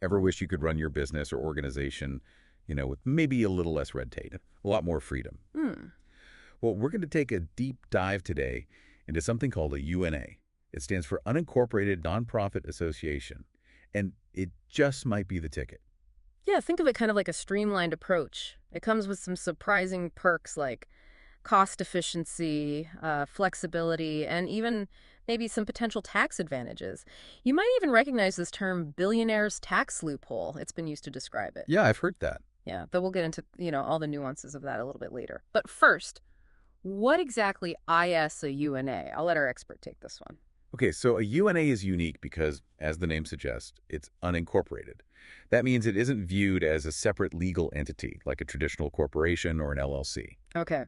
Ever wish you could run your business or organization, with maybe a little less red tape, a lot more freedom? Hmm. Well, we're going to take a deep dive today into something called a UNA. It stands for Unincorporated Nonprofit Association, and it just might be the ticket. Yeah, think of it kind of like a streamlined approach. It comes with some surprising perks like cost efficiency, flexibility, and even maybe some potential tax advantages. You might even recognize this term billionaire's tax loophole. It's been used to describe it. Yeah, I've heard that. Yeah, though we'll get into, all the nuances of that a little bit later. But first, what exactly is a UNA? I'll let our expert take this one. Okay, so a UNA is unique because, as the name suggests, it's unincorporated. That means it isn't viewed as a separate legal entity, like a traditional corporation or an LLC. Okay.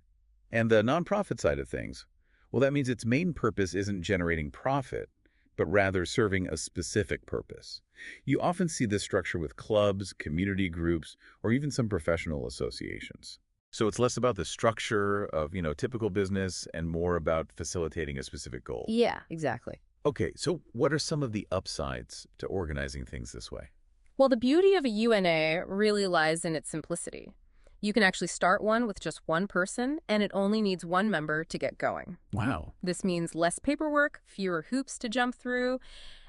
And the nonprofit side of things, well, that means its main purpose isn't generating profit, but rather serving a specific purpose. You often see this structure with clubs, community groups, or even some professional associations. So it's less about the structure of, typical business and more about facilitating a specific goal. Yeah, exactly. Okay, so what are some of the upsides to organizing things this way? Well, the beauty of a UNA really lies in its simplicity. You can actually start one with just one person, and it only needs one member to get going. Wow. This means less paperwork, fewer hoops to jump through,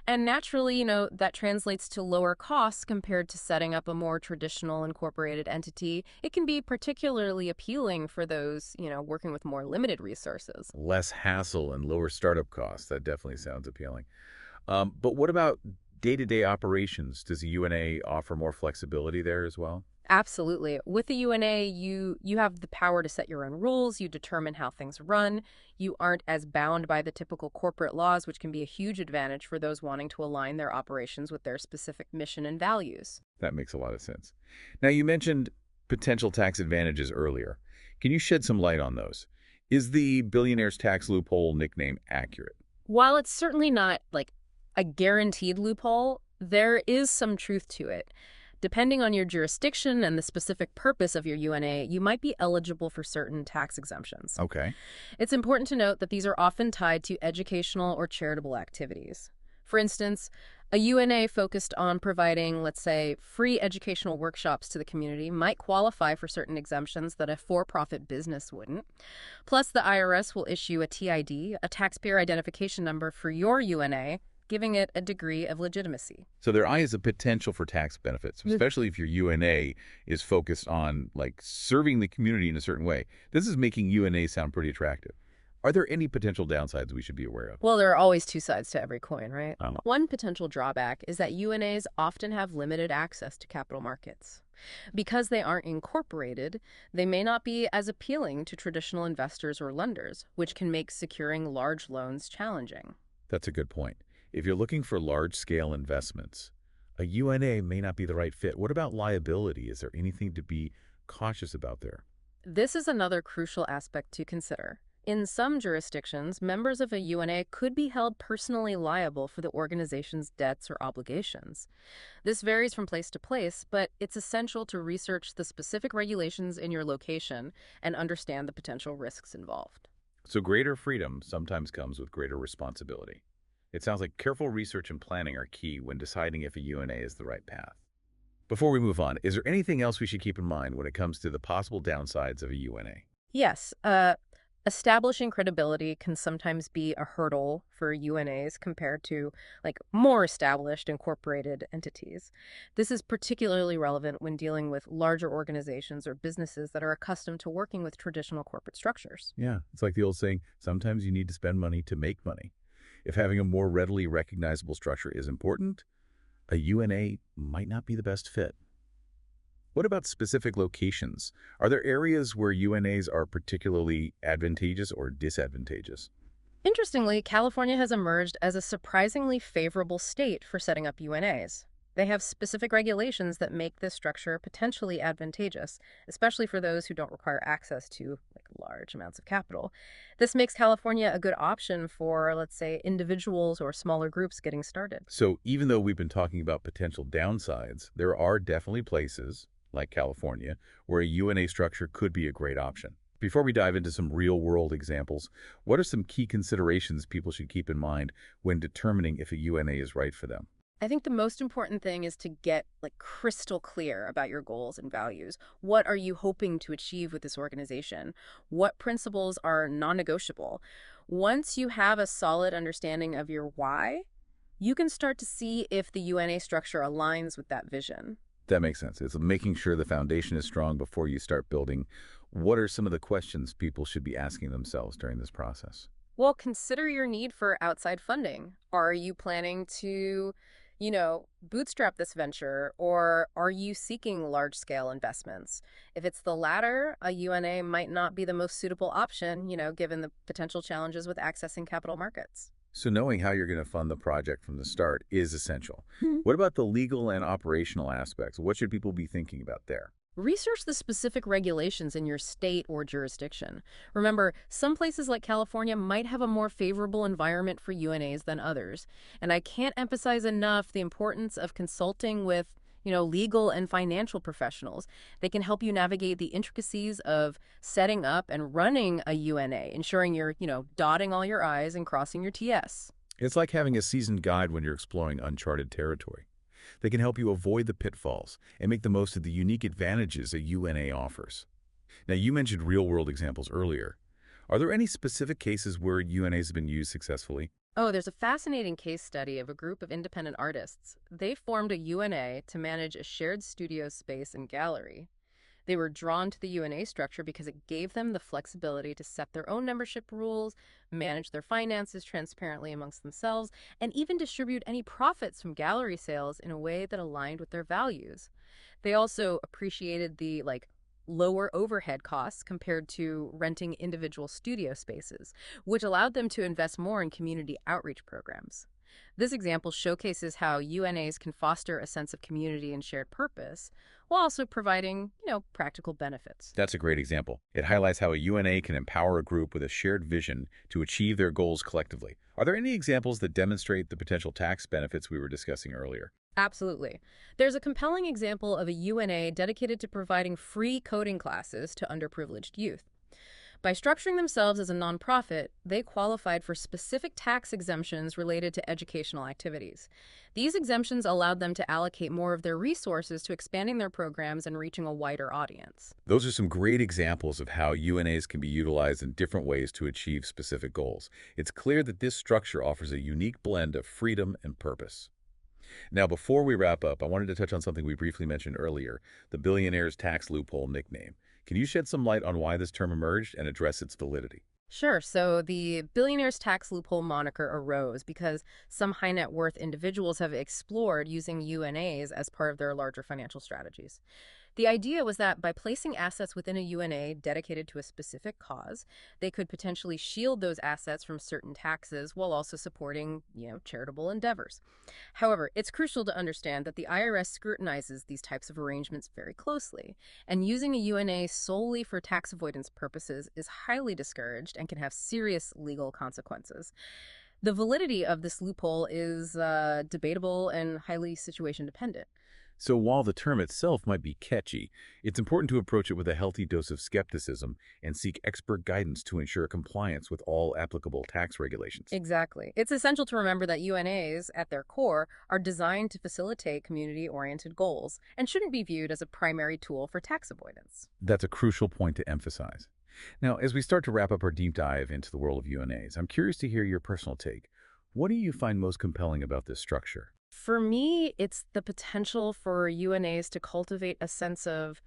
and naturally, that translates to lower costs compared to setting up a more traditional incorporated entity. It can be particularly appealing for those, working with more limited resources. Less hassle and lower startup costs. That definitely sounds appealing. But what about day-to-day operations? Does a UNA offer more flexibility there as well? Absolutely. With the UNA, you have the power to set your own rules, you determine how things run. You aren't as bound by the typical corporate laws, which can be a huge advantage for those wanting to align their operations with their specific mission and values. That makes a lot of sense. Now, you mentioned potential tax advantages earlier. Can you shed some light on those? Is the billionaire's tax loophole nickname accurate? While it's certainly not like a guaranteed loophole, there is some truth to it. Depending on your jurisdiction and the specific purpose of your UNA, you might be eligible for certain tax exemptions. Okay. It's important to note that these are often tied to educational or charitable activities. For instance, a UNA focused on providing, let's say, free educational workshops to the community might qualify for certain exemptions that a for-profit business wouldn't. Plus, the IRS will issue a TID, a taxpayer identification number, for your UNA, giving it a degree of legitimacy. So there is a potential for tax benefits, especially if your UNA is focused on, serving the community in a certain way. This is making UNA sound pretty attractive. Are there any potential downsides we should be aware of? Well, there are always two sides to every coin, right? Oh. One potential drawback is that UNAs often have limited access to capital markets. Because they aren't incorporated, they may not be as appealing to traditional investors or lenders, which can make securing large loans challenging. That's a good point. If you're looking for large-scale investments, a UNA may not be the right fit. What about liability? Is there anything to be cautious about there? This is another crucial aspect to consider. In some jurisdictions, members of a UNA could be held personally liable for the organization's debts or obligations. This varies from place to place, but it's essential to research the specific regulations in your location and understand the potential risks involved. So greater freedom sometimes comes with greater responsibility. It sounds like careful research and planning are key when deciding if a UNA is the right path. Before we move on, is there anything else we should keep in mind when it comes to the possible downsides of a UNA? Yes, establishing credibility can sometimes be a hurdle for UNAs compared to more established incorporated entities. This is particularly relevant when dealing with larger organizations or businesses that are accustomed to working with traditional corporate structures. Yeah, it's like the old saying, sometimes you need to spend money to make money. If having a more readily recognizable structure is important, a UNA might not be the best fit. What about specific locations? Are there areas where UNAs are particularly advantageous or disadvantageous? Interestingly, California has emerged as a surprisingly favorable state for setting up UNAs. They have specific regulations that make this structure potentially advantageous, especially for those who don't require access to large amounts of capital. This makes California a good option for, let's say, individuals or smaller groups getting started. So even though we've been talking about potential downsides, there are definitely places, like California, where a UNA structure could be a great option. Before we dive into some real-world examples, what are some key considerations people should keep in mind when determining if a UNA is right for them? I think the most important thing is to get like crystal clear about your goals and values. What are you hoping to achieve with this organization? What principles are non-negotiable? Once you have a solid understanding of your why, you can start to see if the UNA structure aligns with that vision. That makes sense. It's making sure the foundation is strong before you start building. What are some of the questions people should be asking themselves during this process? Well, consider your need for outside funding. Are you planning to, bootstrap this venture, or are you seeking large-scale investments? If it's the latter, a UNA might not be the most suitable option, given the potential challenges with accessing capital markets. So knowing how you're going to fund the project from the start is essential. What about the legal and operational aspects? What should people be thinking about there? Research the specific regulations in your state or jurisdiction. Remember, some places like California might have a more favorable environment for UNAs than others. And I can't emphasize enough the importance of consulting with, legal and financial professionals. They can help you navigate the intricacies of setting up and running a UNA, ensuring you're, dotting all your I's and crossing your T's. It's like having a seasoned guide when you're exploring uncharted territory. They can help you avoid the pitfalls and make the most of the unique advantages a UNA offers. Now, you mentioned real-world examples earlier. Are there any specific cases where UNAs have been used successfully? Oh, there's a fascinating case study of a group of independent artists. They formed a UNA to manage a shared studio space and gallery. They were drawn to the UNA structure because it gave them the flexibility to set their own membership rules, manage their finances transparently amongst themselves, and even distribute any profits from gallery sales in a way that aligned with their values. They also appreciated the lower overhead costs compared to renting individual studio spaces, which allowed them to invest more in community outreach programs. This example showcases how UNAs can foster a sense of community and shared purpose while also providing, practical benefits. That's a great example. It highlights how a UNA can empower a group with a shared vision to achieve their goals collectively. Are there any examples that demonstrate the potential tax benefits we were discussing earlier? Absolutely. There's a compelling example of a UNA dedicated to providing free coding classes to underprivileged youth. By structuring themselves as a nonprofit, they qualified for specific tax exemptions related to educational activities. These exemptions allowed them to allocate more of their resources to expanding their programs and reaching a wider audience. Those are some great examples of how UNAs can be utilized in different ways to achieve specific goals. It's clear that this structure offers a unique blend of freedom and purpose. Now, before we wrap up, I wanted to touch on something we briefly mentioned earlier, the billionaire's tax loophole nickname. Can you shed some light on why this term emerged and address its validity? Sure. So the billionaire's tax loophole moniker arose because some high net worth individuals have explored using UNAs as part of their larger financial strategies. The idea was that by placing assets within a UNA dedicated to a specific cause, they could potentially shield those assets from certain taxes while also supporting, charitable endeavors. However, it's crucial to understand that the IRS scrutinizes these types of arrangements very closely, and using a UNA solely for tax avoidance purposes is highly discouraged and can have serious legal consequences. The validity of this loophole is debatable and highly situation dependent. So while the term itself might be catchy, it's important to approach it with a healthy dose of skepticism and seek expert guidance to ensure compliance with all applicable tax regulations. Exactly. It's essential to remember that UNAs, at their core, are designed to facilitate community-oriented goals and shouldn't be viewed as a primary tool for tax avoidance. That's a crucial point to emphasize. Now, as we start to wrap up our deep dive into the world of UNAs, I'm curious to hear your personal take. What do you find most compelling about this structure? For me, it's the potential for UNAs to cultivate a sense of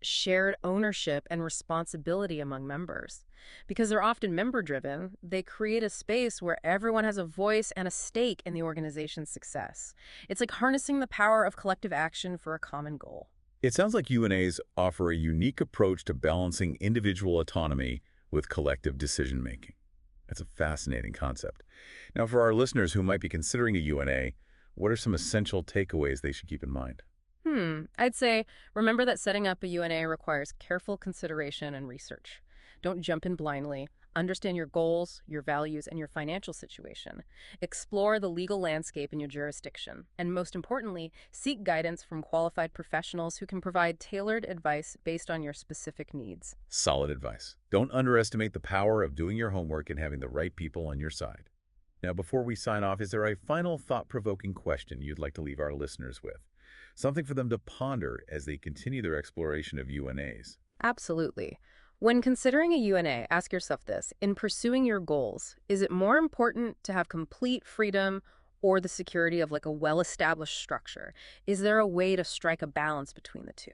shared ownership and responsibility among members. Because they're often member-driven, they create a space where everyone has a voice and a stake in the organization's success. It's like harnessing the power of collective action for a common goal. It sounds like UNAs offer a unique approach to balancing individual autonomy with collective decision-making. That's a fascinating concept. Now, for our listeners who might be considering a UNA, what are some essential takeaways they should keep in mind? I'd say remember that setting up a UNA requires careful consideration and research. Don't jump in blindly. Understand your goals, your values, and your financial situation. Explore the legal landscape in your jurisdiction. And most importantly, seek guidance from qualified professionals who can provide tailored advice based on your specific needs. Solid advice. Don't underestimate the power of doing your homework and having the right people on your side. Now, before we sign off, is there a final thought-provoking question you'd like to leave our listeners with? Something for them to ponder as they continue their exploration of UNAs. Absolutely. When considering a UNA, ask yourself this. In pursuing your goals, is it more important to have complete freedom or the security of like a well-established structure? Is there a way to strike a balance between the two?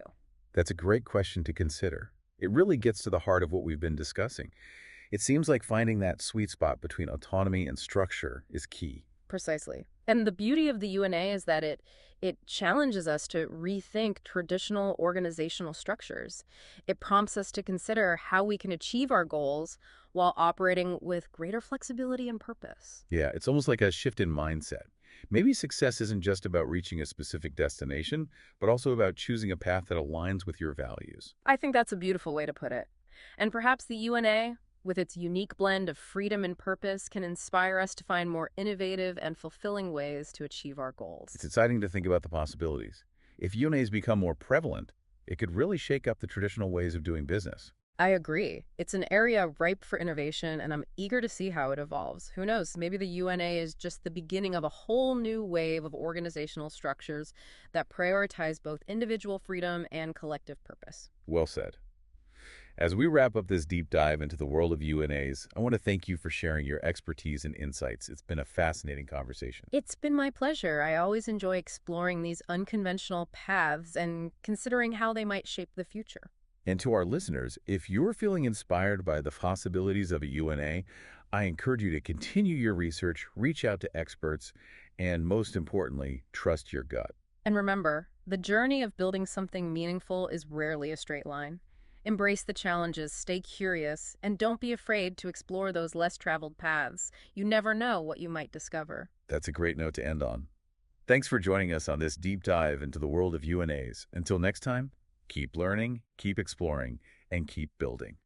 That's a great question to consider. It really gets to the heart of what we've been discussing. It seems like finding that sweet spot between autonomy and structure is key. Precisely. And the beauty of the UNA is that it challenges us to rethink traditional organizational structures. It prompts us to consider how we can achieve our goals while operating with greater flexibility and purpose. Yeah, it's almost like a shift in mindset. Maybe success isn't just about reaching a specific destination, but also about choosing a path that aligns with your values. I think that's a beautiful way to put it. And perhaps the UNA, with its unique blend of freedom and purpose, can inspire us to find more innovative and fulfilling ways to achieve our goals. It's exciting to think about the possibilities. If UNAs become more prevalent, it could really shake up the traditional ways of doing business. I agree. It's an area ripe for innovation, and I'm eager to see how it evolves. Who knows? Maybe the UNA is just the beginning of a whole new wave of organizational structures that prioritize both individual freedom and collective purpose. Well said. As we wrap up this deep dive into the world of UNAs, I want to thank you for sharing your expertise and insights. It's been a fascinating conversation. It's been my pleasure. I always enjoy exploring these unconventional paths and considering how they might shape the future. And to our listeners, if you're feeling inspired by the possibilities of a UNA, I encourage you to continue your research, reach out to experts, and most importantly, trust your gut. And remember, the journey of building something meaningful is rarely a straight line. Embrace the challenges, stay curious, and don't be afraid to explore those less traveled paths. You never know what you might discover. That's a great note to end on. Thanks for joining us on this deep dive into the world of UNAs. Until next time, keep learning, keep exploring, and keep building.